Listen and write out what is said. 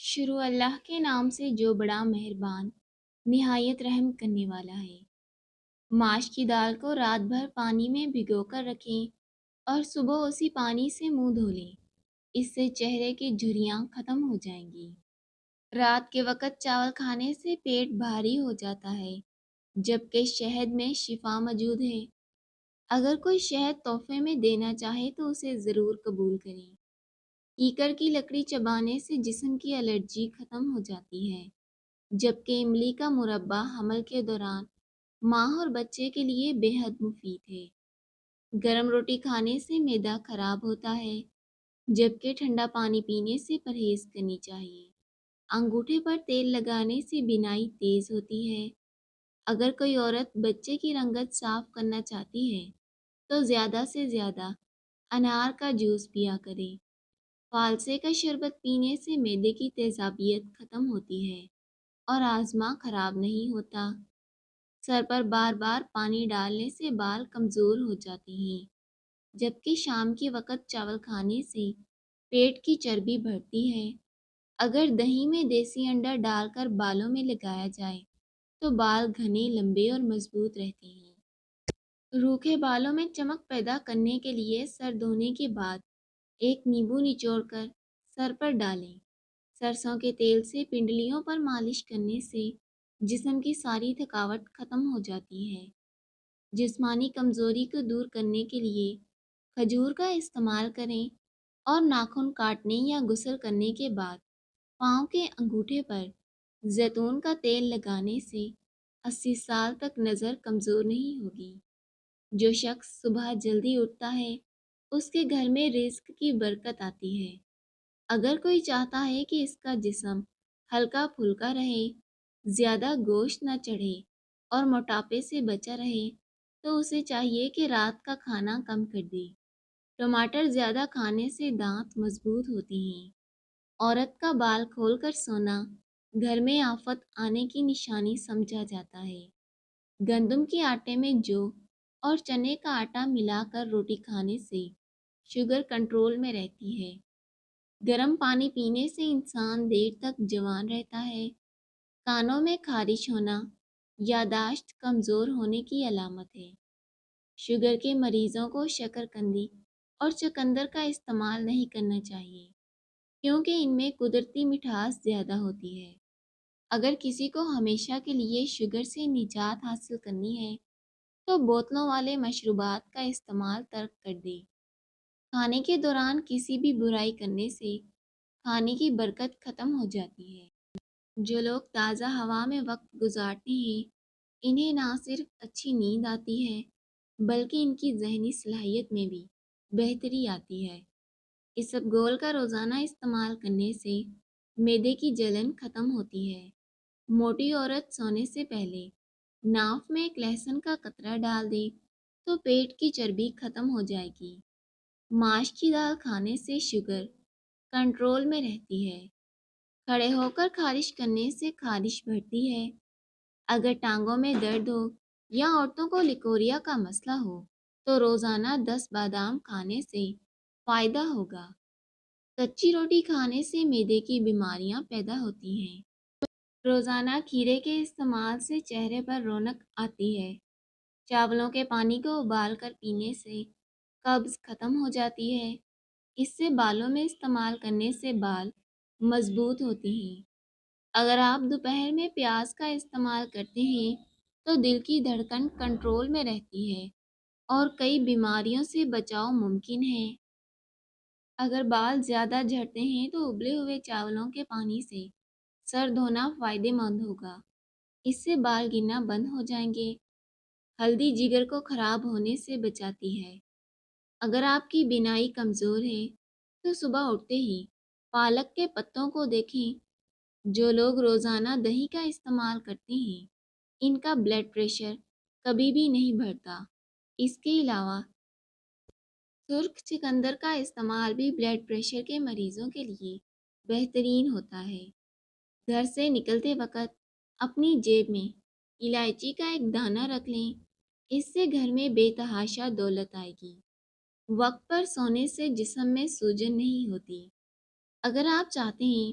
شروع اللہ کے نام سے جو بڑا مہربان نہایت رحم کرنے والا ہے۔ ماش کی دال کو رات بھر پانی میں بھگو کر رکھیں اور صبح اسی پانی سے منہ دھو لیں۔ اس سے چہرے کی جھریاں ختم ہو جائیں گی۔ رات کے وقت چاول کھانے سے پیٹ بھاری ہو جاتا ہے، جبکہ شہد میں شفا موجود ہے۔ اگر کوئی شہد تحفے میں دینا چاہے تو اسے ضرور قبول کریں۔ کیکر کی لکڑی چبانے سے جسم کی الرجی ختم ہو جاتی ہے، جبکہ املی کا مربع حمل کے دوران ماں اور بچے کے لیے بے حد مفید ہے۔ گرم روٹی کھانے سے معدہ خراب ہوتا ہے، جبکہ ٹھنڈا پانی پینے سے پرہیز کرنی چاہیے۔ انگوٹھے پر تیل لگانے سے بینائی تیز ہوتی ہے۔ اگر کوئی عورت بچے کی رنگت صاف کرنا چاہتی ہے تو زیادہ سے زیادہ انار کا جوس پیا کرے۔ فالسے کا شربت پینے سے معدے کی تیزابیت ختم ہوتی ہے اور ہاضمہ خراب نہیں ہوتا۔ سر پر بار بار پانی ڈالنے سے بال کمزور ہو جاتے ہیں، جبکہ شام کے وقت چاول کھانے سے پیٹ کی چربی بڑھتی ہے۔ اگر دہی میں دیسی انڈا ڈال کر بالوں میں لگایا جائے تو بال گھنے، لمبے اور مضبوط رہتے ہیں۔ روکھے بالوں میں چمک پیدا کرنے کے لیے سر دھونے کے بعد ایک نیبو نچوڑ کر سر پر ڈالیں۔ سرسوں کے تیل سے پنڈلیوں پر مالش کرنے سے جسم کی ساری تھکاوٹ ختم ہو جاتی ہے۔ جسمانی کمزوری کو دور کرنے کے لیے کھجور کا استعمال کریں اور ناخن کاٹنے یا غسل کرنے کے بعد پاؤں کے انگوٹھے پر زیتون کا تیل لگانے سے 80 سال تک نظر کمزور نہیں ہوگی۔ جو شخص صبح جلدی اٹھتا ہے اس کے گھر میں رزق کی برکت آتی ہے۔ اگر کوئی چاہتا ہے کہ اس کا جسم ہلکا پھلکا رہے، زیادہ گوشت نہ چڑھے اور موٹاپے سے بچا رہے تو اسے چاہیے کہ رات کا کھانا کم کر دے۔ ٹماٹر زیادہ کھانے سے دانت مضبوط ہوتے ہیں۔ عورت کا بال کھول کر سونا گھر میں آفت آنے کی نشانی سمجھا جاتا ہے۔ گندم کے آٹے میں جو اور چنے کا آٹا ملا کر روٹی کھانے سے شوگر کنٹرول میں رہتی ہے۔ گرم پانی پینے سے انسان دیر تک جوان رہتا ہے۔ کانوں میں خارش ہونا یادداشت کمزور ہونے کی علامت ہے۔ شوگر کے مریضوں کو شکرقندی اور چقندر کا استعمال نہیں کرنا چاہیے، کیونکہ ان میں قدرتی مٹھاس زیادہ ہوتی ہے۔ اگر کسی کو ہمیشہ کے لیے شوگر سے نجات حاصل کرنی ہے تو بوتلوں والے مشروبات کا استعمال ترک کر دے۔ کھانے کے دوران کسی بھی برائی کرنے سے کھانے کی برکت ختم ہو جاتی ہے۔ جو لوگ تازہ ہوا میں وقت گزارتے ہیں انہیں نہ صرف اچھی نیند آتی ہے بلکہ ان کی ذہنی صلاحیت میں بھی بہتری آتی ہے۔ اس سب گول کا روزانہ استعمال کرنے سے معدے کی جلن ختم ہوتی ہے۔ موٹی عورت سونے سے پہلے ناف میں ایک لہسن کا قطرہ ڈال دے تو پیٹ کی چربی ختم ہو جائے گی۔ ماش کی دال کھانے سے شوگر کنٹرول میں رہتی ہے۔ کھڑے ہو کر خارش کرنے سے خارش بڑھتی ہے۔ اگر ٹانگوں میں درد ہو یا عورتوں کو لیکوریا کا مسئلہ ہو تو روزانہ 10 بادام کھانے سے فائدہ ہوگا۔ کچی روٹی کھانے سے معدے کی بیماریاں پیدا ہوتی ہیں۔ روزانہ کھیرے کے استعمال سے چہرے پر رونق آتی ہے۔ چاولوں کے پانی کو ابال کر پینے سے قبض ختم ہو جاتی ہے۔ اس سے بالوں میں استعمال کرنے سے بال مضبوط ہوتے ہیں۔ اگر آپ دوپہر میں پیاز کا استعمال کرتے ہیں تو دل کی دھڑکن کنٹرول میں رہتی ہے اور کئی بیماریوں سے بچاؤ ممکن ہے۔ اگر بال زیادہ جھڑتے ہیں تو ابلے ہوئے چاولوں کے پانی سے سر دھونا فائدہ مند ہوگا۔ اس سے بال گرنا بند ہو جائیں گے۔ ہلدی جگر کو خراب ہونے سے بچاتی ہے۔ اگر آپ کی بینائی کمزور ہے تو صبح اٹھتے ہی پالک کے پتوں کو دیکھیں۔ جو لوگ روزانہ دہی کا استعمال کرتے ہیں ان کا بلڈ پریشر کبھی بھی نہیں بڑھتا۔ اس کے علاوہ سرخ چقندر کا استعمال بھی بلڈ پریشر کے مریضوں کے لیے بہترین ہوتا ہے۔ گھر سے نکلتے وقت اپنی جیب میں الائچی کا ایک دانہ رکھ لیں، اس سے گھر میں بے تحاشا دولت آئے گی۔ وقت پر سونے سے جسم میں سوجن نہیں ہوتی۔ اگر آپ چاہتے ہیں